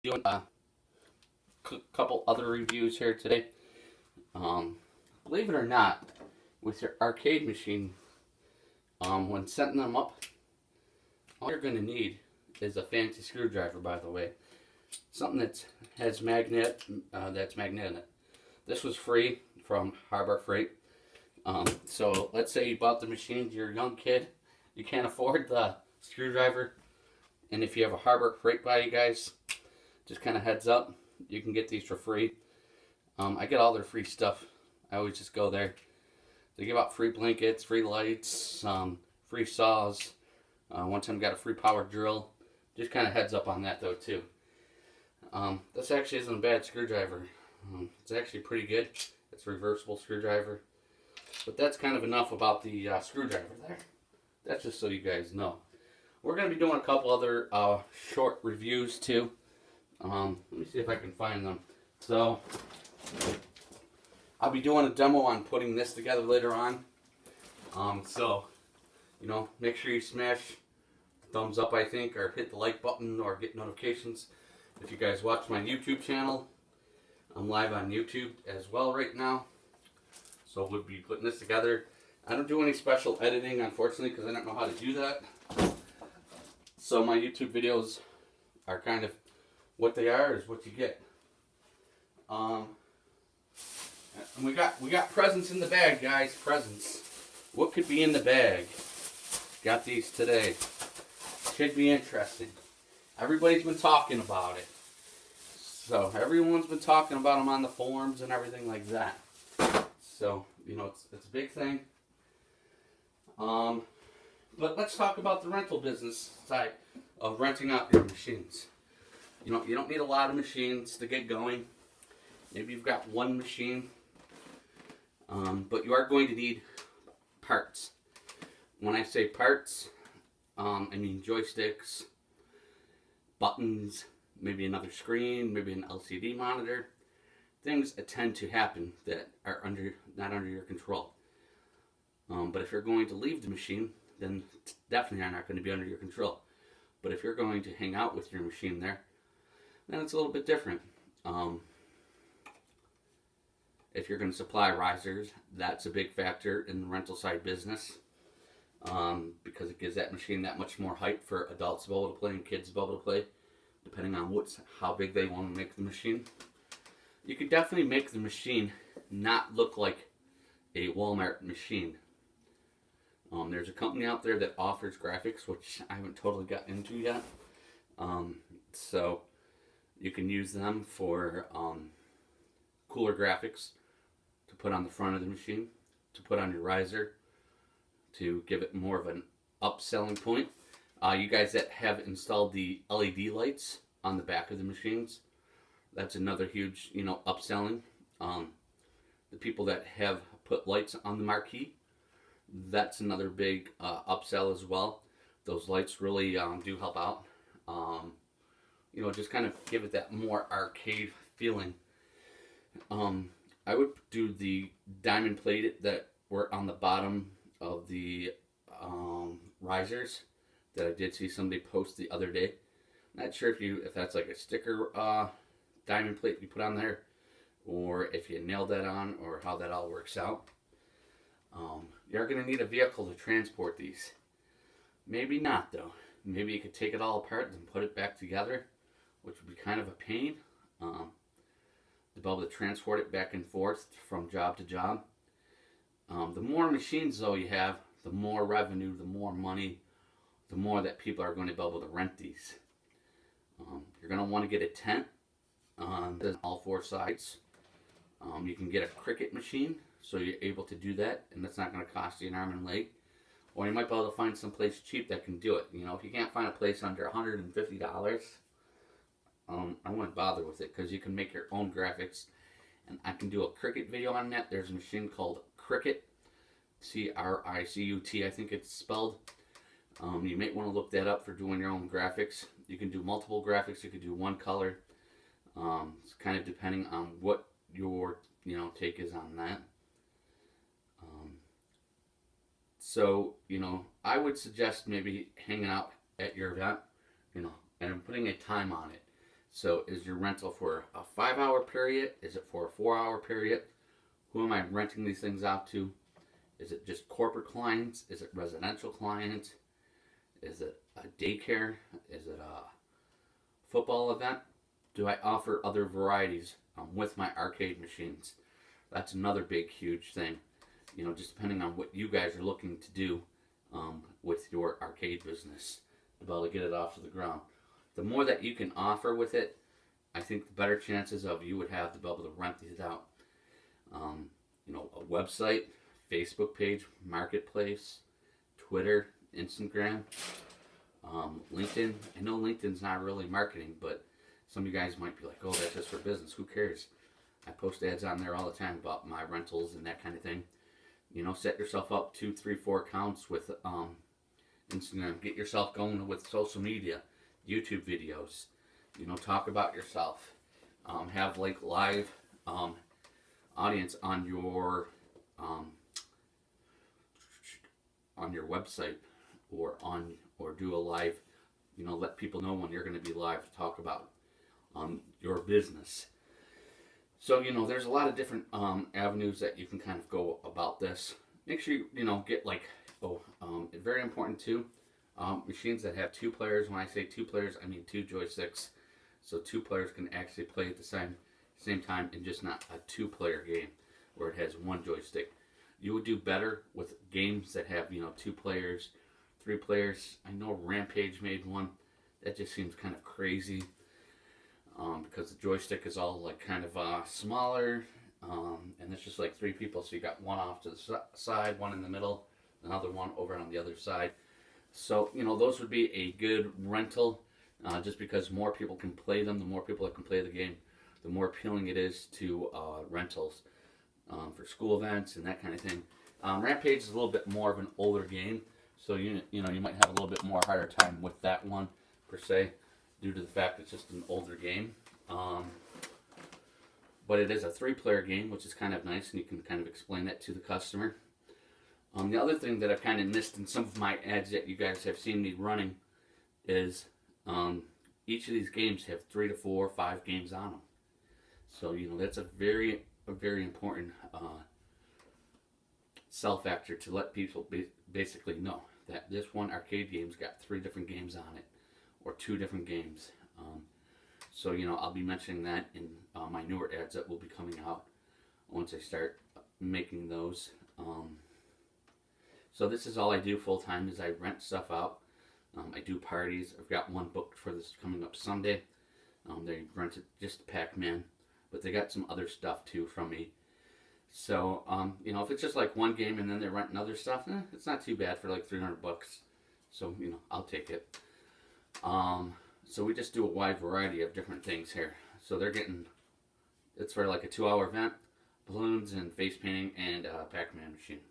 doing a couple other reviews here today. Believe it or not, with your arcade machine, when setting them up, all you're going to need is a fancy screwdriver, by the way. Something that has that's magnetic. This was free from Harbor Freight. So let's say you bought the machine, you're a young kid, you can't afford the screwdriver, and if you have a Harbor Freight by you guys, just kind of heads up, you can get these for free. I get all their free stuff. I always just go there. They give out free blankets, free lights, free saws. One time got a free power drill. Just kind of heads up on that though too. This actually isn't a bad screwdriver. It's actually pretty good. It's a reversible screwdriver. But that's kind of enough about the screwdriver there. That's just so you guys know. We're going to be doing a couple other short reviews too. Let me see if I can find them. So, I'll be doing a demo on putting this together later on. So, you know, make sure you smash the thumbs up, I think, or hit the like button or get notifications. If you guys watch my YouTube channel, I'm live on YouTube as well right now. So we'll be putting this together. I don't do any special editing, unfortunately, because I don't know how to do that. So my YouTube videos are kind of what they are is what you get. And we got presents in the bag, guys. Presents. What could be in the bag? Got these today. Should be interesting. Everybody's been talking about it. So everyone's been talking about them on the forums and everything like that. So, you know, it's a big thing. But let's talk about the rental business side of renting out your machines. You know, you don't need a lot of machines to get going. Maybe you've got one machine. But you are going to need parts. When I say parts, I mean joysticks, buttons, maybe another screen, maybe an LCD monitor. Things that tend to happen that are not under your control. But if you're going to leave the machine, then definitely are not going to be under your control. But if you're going to hang out with your machine there, then it's a little bit different. If you're going to supply risers, that's a big factor in the rental side business, because it gives that machine that much more height for adults to be able to play and kids to be able to play, depending on how big they want to make the machine. You could definitely make the machine not look like a Walmart machine. There's a company out there that offers graphics, which I haven't totally got into yet. So you can use them for cooler graphics to put on the front of the machine, to put on your riser, to give it more of an upselling point. You guys that have installed the LED lights on the back of the machines, that's another huge, you know, upselling. The people that have put lights on the marquee, that's another big upsell as well. Those lights really do help out. You know, just kind of give it that more arcade feeling. I would do the diamond plated that were on the bottom of the risers that I did see somebody post the other day. Not sure if that's like a sticker diamond plate you put on there, or if you nailed that on, or how that all works out. You're going to need a vehicle to transport these. Maybe not though. Maybe you could take it all apart and put it back together, which would be kind of a pain. To be able to transport it back and forth from job to job. The more machines though you have, the more revenue, the more money, the more that people are going to be able to rent these. You're going to want to get a tent on all four sides. You can get a Cricut machine, so you're able to do that, and that's not going to cost you an arm and leg. Or you might be able to find some place cheap that can do it. You know, if you can't find a place under $150, I wouldn't bother with it, because you can make your own graphics. And I can do a Cricut video on that. There's a machine called Cricut, C-R-I-C-U-T, I think it's spelled. You might want to look that up for doing your own graphics. You can do multiple graphics. You can do one color. It's kind of depending on what your take is on that. So, you know, I would suggest maybe hanging out at your event, you know, and putting a time on it. So is your rental for a 5 hour period? Is it for a 4 hour period? Who am I renting these things out to? Is it just corporate clients? Is it residential clients? Is it a daycare? Is it a football event? Do I offer other varieties with my arcade machines? That's another big, huge thing. Just depending on what you guys are looking to do with your arcade business to be able to get it off to the ground. The more that you can offer with it, I think the better chances of you would have to be able to rent these out. A website, Facebook page, marketplace, Twitter, Instagram, LinkedIn. I know LinkedIn's not really marketing, but some of you guys might be like, oh, that's just for business. Who cares? I post ads on there all the time about my rentals and that kind of thing. Set yourself up 2, 3, 4 accounts with Instagram. Get yourself going with social media, YouTube videos. Talk about yourself. Have like live audience on your website or do a live. Let people know when you're going to be live to talk about your business. So, there's a lot of different avenues that you can kind of go about this. Make sure you, get very important too, machines that have 2 players. When I say 2 players, I mean 2 joysticks. So 2 players can actually play at the same time, and just not a 2-player game where it has 1 joystick. You would do better with games that have, 2 players, 3 players. I know Rampage made one. That just seems kind of crazy. Because the joystick is all like kind of smaller, and it's just like 3 people, so you got one off to the side, one in the middle, another one over on the other side. So those would be a good rental, just because more people can play them. The more people that can play the game, the more appealing it is to rentals for school events and that kind of thing. Rampage is a little bit more of an older game, so you might have a little bit more harder time with that one per se, due to the fact it's just an older game. But it is a 3-player game, which is kind of nice, and you can kind of explain that to the customer. The other thing that I've kind of missed in some of my ads that you guys have seen me running is each of these games have 3 to 4 or 5 games on them. So, that's a very important sell factor to let people basically know that this one arcade game's got 3 different games on it, or 2 different games. So, I'll be mentioning that in my newer ads that will be coming out once I start making those. So this is all I do full time, is I rent stuff out. I do parties. I've got one booked for this coming up Sunday. They rented just Pac-Man, but they got some other stuff too from me. So, if it's just like one game and then they're renting other stuff, it's not too bad for like $300. So, I'll take it. So we just do a wide variety of different things here. So it's for like a 2-hour event, balloons and face painting and a Pac-Man machine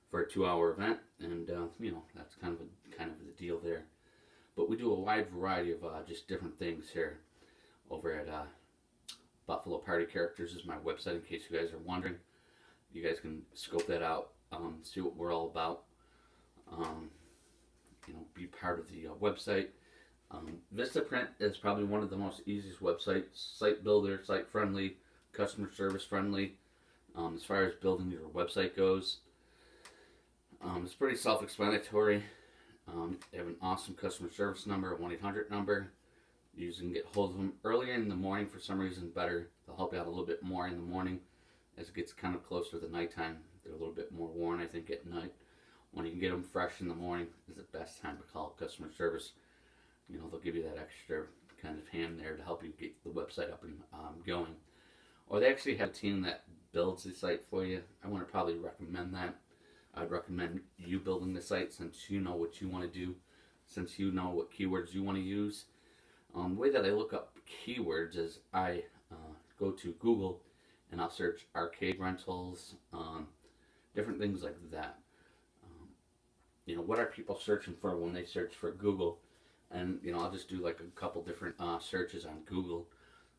for a 2-hour event, and that's kind of the deal there. But we do a wide variety of just different things here over at Buffalo Party Characters is my website, in case you guys are wondering. You guys can scope that out, see what we're all about. Be part of the website. Vistaprint is probably one of the most easiest websites. Site builder, site friendly, customer service friendly. As far as building your website goes, it's pretty self-explanatory. They have an awesome customer service number, a 1-800 number. You can get hold of them earlier in the morning for some reason better. They'll help you out a little bit more in the morning. As it gets kind of closer to the nighttime, they're a little bit more worn, I think, at night. When you can get them fresh in the morning is the best time to call customer service. They'll give you that extra kind of hand there to help you get the website up and going. Or they actually have a team that builds the site for you. I want to probably recommend that. I'd recommend you building the site, since you know what you want to do, since you know what keywords you want to use. The way that I look up keywords is I go to Google and I'll search arcade rentals, different things like that. What are people searching for when they search for Google? And I'll just do like a couple different searches on Google.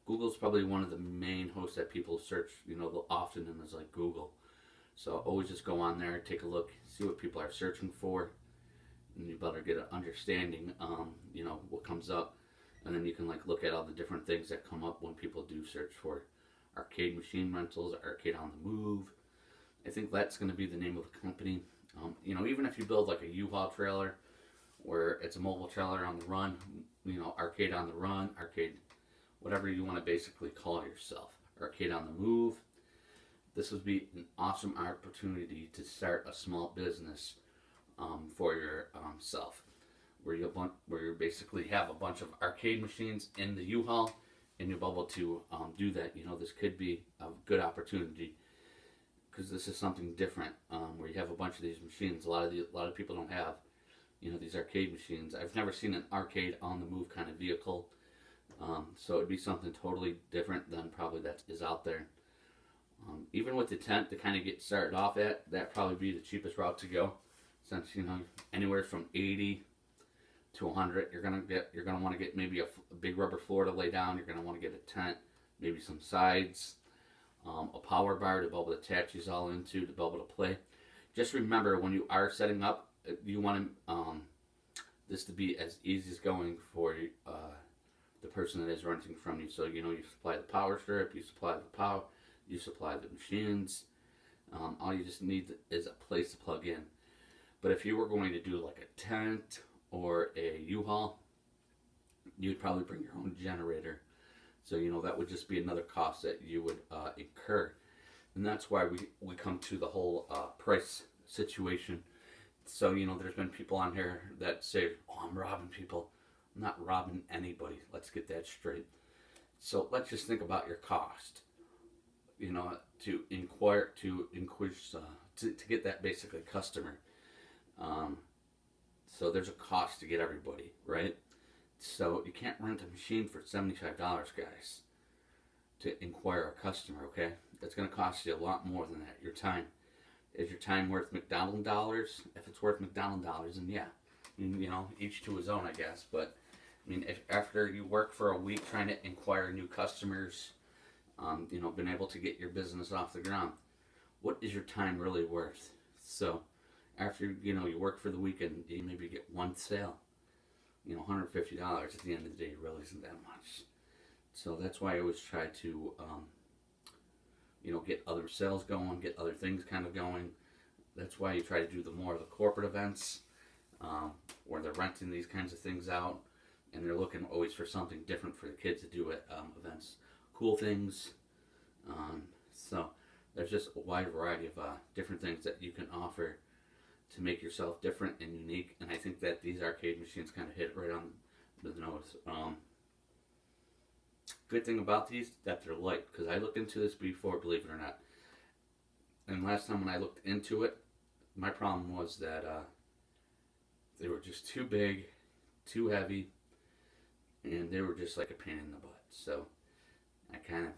Google's probably one of the main hosts that people search, often, and is like Google. So always just go on there, take a look, see what people are searching for, and you better get an understanding, what comes up. and then you can like look at all the different things that come up when people do search for arcade machine rentals, arcade on the move. I think that's going to be the name of the company. Even if you build like a U-Haul trailer where it's a mobile trailer on the run, arcade on the run, arcade, whatever you want to basically call yourself, arcade on the move. This would be an awesome opportunity to start a small business for yourself, where you basically have a bunch of arcade machines in the U-Haul, and you'll be able to do that. This could be a good opportunity because this is something different, where you have a bunch of these machines. A lot of people don't have, these arcade machines. I've never seen an arcade on the move kind of vehicle, so it'd be something totally different than probably that is out there. Even with the tent to kind of get started off at, that'd probably be the cheapest route to go, since anywhere from 80 to 100, you're gonna want to get maybe a big rubber floor to lay down. You're gonna want to get a tent, maybe some sides, a power bar to be able to attach these all into to be able to play. Just remember, when you are setting up, you want this to be as easy as going for the person that is renting from you. So you supply the power strip, you supply the power, you supply the machines. All you just need is a place to plug in. But if you were going to do like a tent or a U-Haul, you'd probably bring your own generator. So that would just be another cost that you would incur, and that's why we come to the whole price situation. So there's been people on here that say, "Oh, I'm robbing people." I'm not robbing anybody. Let's get that straight. So let's just think about your cost. To inquire, to get that basically customer. So there's a cost to get everybody, right? So you can't rent a machine for $75, guys, to inquire a customer, okay? That's going to cost you a lot more than that. Your time. Is your time worth McDonald's dollars? If it's worth McDonald's dollars, then yeah. Each to his own, I guess. But, if after you work for a week trying to inquire new customers, been able to get your business off the ground, what is your time really worth? So, after, you work for the weekend, you maybe get one sale. $150 at the end of the day really isn't that much. So that's why I always try to, get other sales going, get other things kind of going. That's why you try to do the more of the corporate events, where they're renting these kinds of things out, and they're looking always for something different for the kids to do at events, cool things. So there's just a wide variety of different things that you can offer to make yourself different and unique, and I think that these arcade machines kind of hit right on the nose. Good thing about these, that they're light, because I looked into this before, believe it or not, and last time when I looked into it, my problem was that they were just too big, too heavy, and they were just like a pain in the butt. So I kind of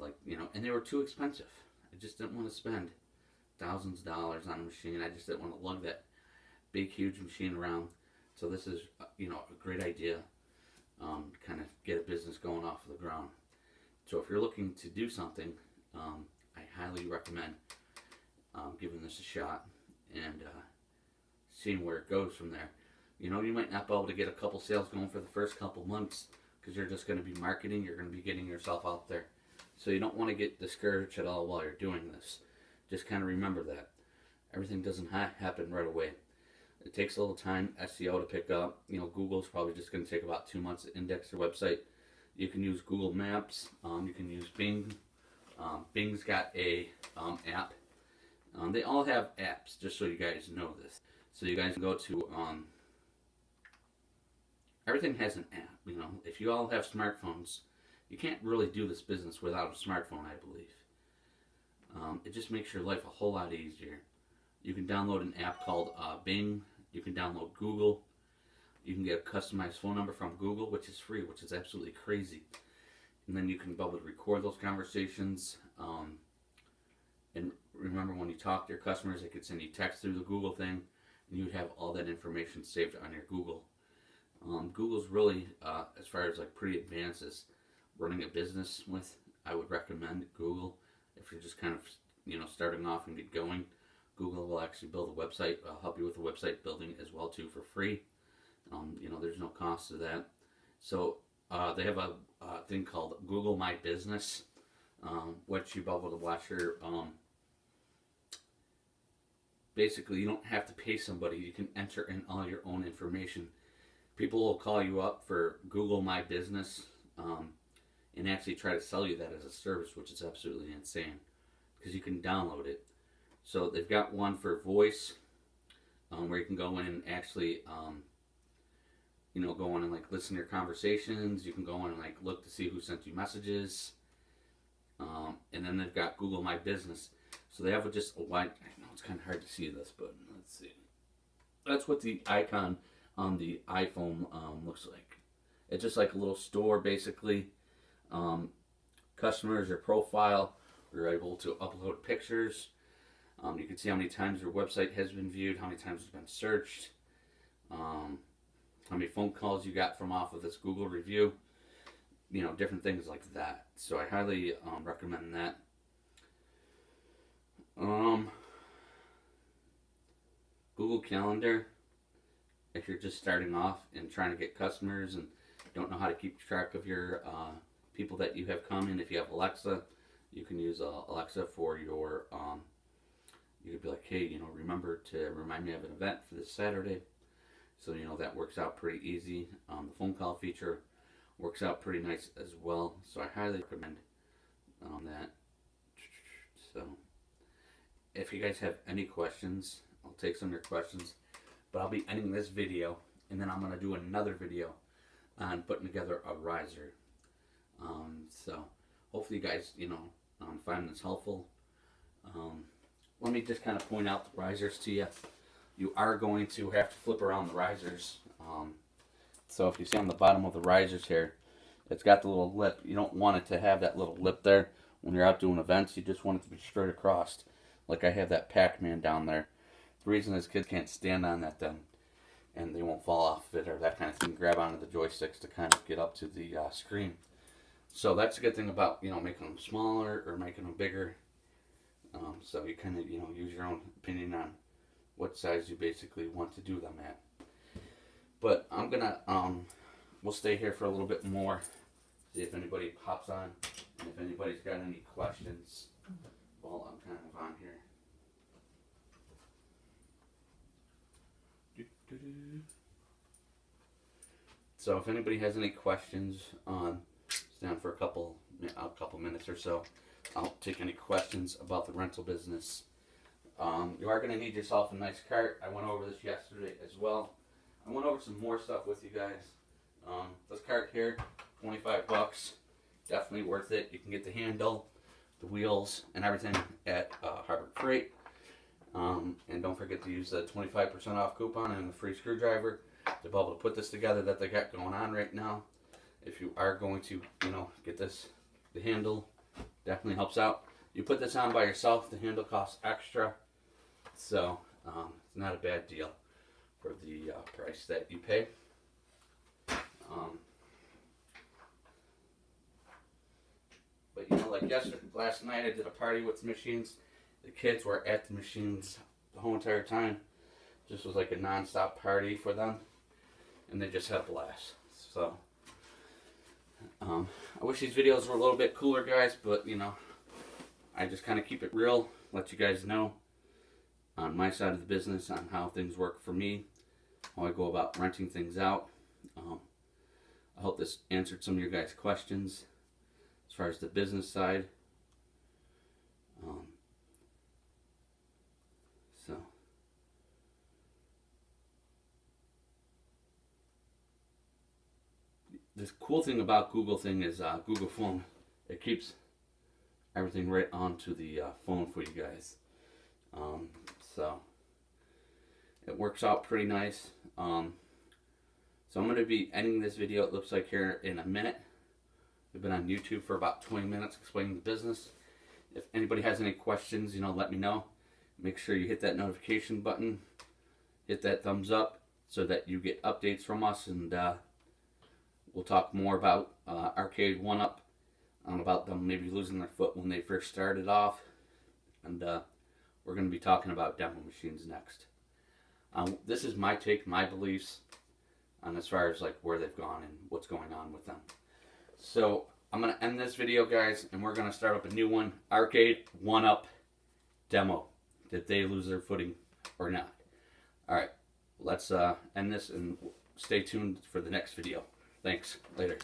and they were too expensive. I just didn't want to spend thousands of dollars on a machine. I just didn't want to lug that big, huge machine around. So this is, a great idea, kind of get a business going off of the ground. So if you're looking to do something, I highly recommend giving this a shot and seeing where it goes from there. You might not be able to get a couple sales going for the first couple months because you're just going to be marketing, you're going to be getting yourself out there. So you don't want to get discouraged at all while you're doing this. Just kind of remember that. Everything doesn't happen right away. It takes a little time, SEO to pick up. Google's probably just going to take about 2 months to index your website. You can use Google Maps. You can use Bing. Bing's got a app. They all have apps, just so you guys know this. So you guys can go to, everything has an app. If you all have smartphones, you can't really do this business without a smartphone, I believe. It just makes your life a whole lot easier. You can download an app called Bing. You can download Google. You can get a customized phone number from Google, which is free, which is absolutely crazy. And then you can be able to record those conversations. And remember, when you talk to your customers, they could send you text through the Google thing, and you would have all that information saved on your Google. Google's really, as far as pretty advanced as running a business with, I would recommend Google. If you're just kind of, starting off and get going, Google will actually build a website, help you with the website building as well too for free. There's no cost to that. So They have a thing called Google My Business, which you'll be able to watch your basically, you don't have to pay somebody. You can enter in all your own information. People will call you up for Google My Business and actually try to sell you that as a service, which is absolutely insane because you can download it. So they've got one for voice where you can go in and actually, go in and like listen to your conversations. You can go in and like look to see who sent you messages. And then they've got Google My Business. So they have just a wide, I know it's kind of hard to see this, but let's see. That's what the icon on the iPhone looks like. It's just like a little store, basically. Customers, your profile, you're able to upload pictures. You can see how many times your website has been viewed, how many times it's been searched, how many phone calls you got from off of this Google review, different things like that. So I highly recommend that. Google Calendar, if you're just starting off and trying to get customers and don't know how to keep track of your people that you have coming. If you have Alexa, you can use Alexa for your, you could be like, hey, remember to remind me of an event for this Saturday. So, that works out pretty easy. The phone call feature works out pretty nice as well. So I highly recommend that. So if you guys have any questions, I'll take some of your questions. But I'll be ending this video, and then I'm going to do another video on putting together a riser. So hopefully you guys, find this helpful. Let me just kind of point out the risers to you. You are going to have to flip around the risers. So if you see on the bottom of the risers here, it's got the little lip. You don't want it to have that little lip there when you're out doing events. You just want it to be straight across. Like I have that Pac-Man down there. The reason is kids can't stand on that then, and they won't fall off it or that kind of thing. Grab onto the joysticks to kind of get up to the screen. So that's a good thing about, making them smaller or making them bigger. So you kind of, use your own opinion on what size you basically want to do them at. But I'm going to, we'll stay here for a little bit more, see if anybody pops on, and if anybody's got any questions while I'm kind of on here. So if anybody has any questions, stay on for a couple minutes or so. I'll take any questions about the rental business. You are going to need yourself a nice cart. I went over this yesterday as well. I went over some more stuff with you guys. This cart here, $25. Definitely worth it. You can get the handle, the wheels, and everything at Harbor Freight. And don't forget to use the 25% off coupon and the free screwdriver to be able to put this together that they got going on right now. If you are going to, get this, the handle definitely helps out. You put this on by yourself, the handle costs extra. So, it's not a bad deal for the price that you pay. But like last night I did a party with the machines. The kids were at the machines the whole entire time. Just was like a non-stop party for them. And they just had a blast. So, I wish these videos were a little bit cooler, guys, but, I just kind of keep it real, let you guys know on my side of the business on how things work for me, how I go about renting things out. I hope this answered some of your guys' questions as far as the business side. So the cool thing about Google thing is Google Phone. It keeps everything right onto the phone for you guys. So it works out pretty nice. So I'm going to be ending this video, it looks like, here in a minute. We've been on YouTube for about 20 minutes explaining the business. If anybody has any questions, let me know. Make sure you hit that notification button. Hit that thumbs up so that you get updates from us. And we'll talk more about Arcade 1Up. About them maybe losing their foot when they first started off. And we're going to be talking about demo machines next. This is my take, my beliefs on as far as like where they've gone and what's going on with them. So I'm going to end this video, guys, and we're going to start up a new one. Arcade 1-Up demo. Did they lose their footing or not? Alright, let's end this and stay tuned for the next video. Thanks. Later.